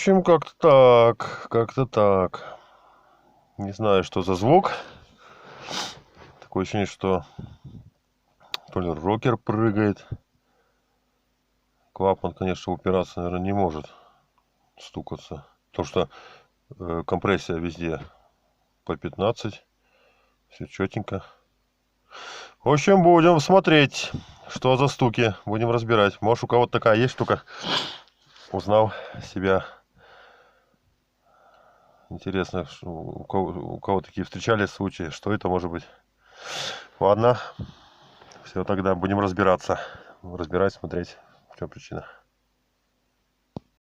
общем, как-то так. Как-то так. Не знаю, что за звук. Такое ощущение, что то ли рокер прыгает. Клапан, конечно, упираться, наверное, не может стукаться. Потому что компрессия везде по 15. Все четенько. В общем, будем смотреть, что за стуки. Будем разбирать. Может, у кого-то такая есть штука. Узнал себя. Интересно, у кого такие встречались случаи. Что это может быть? Ладно. Все, тогда будем разбираться. Разбирать, смотреть, в чем причина.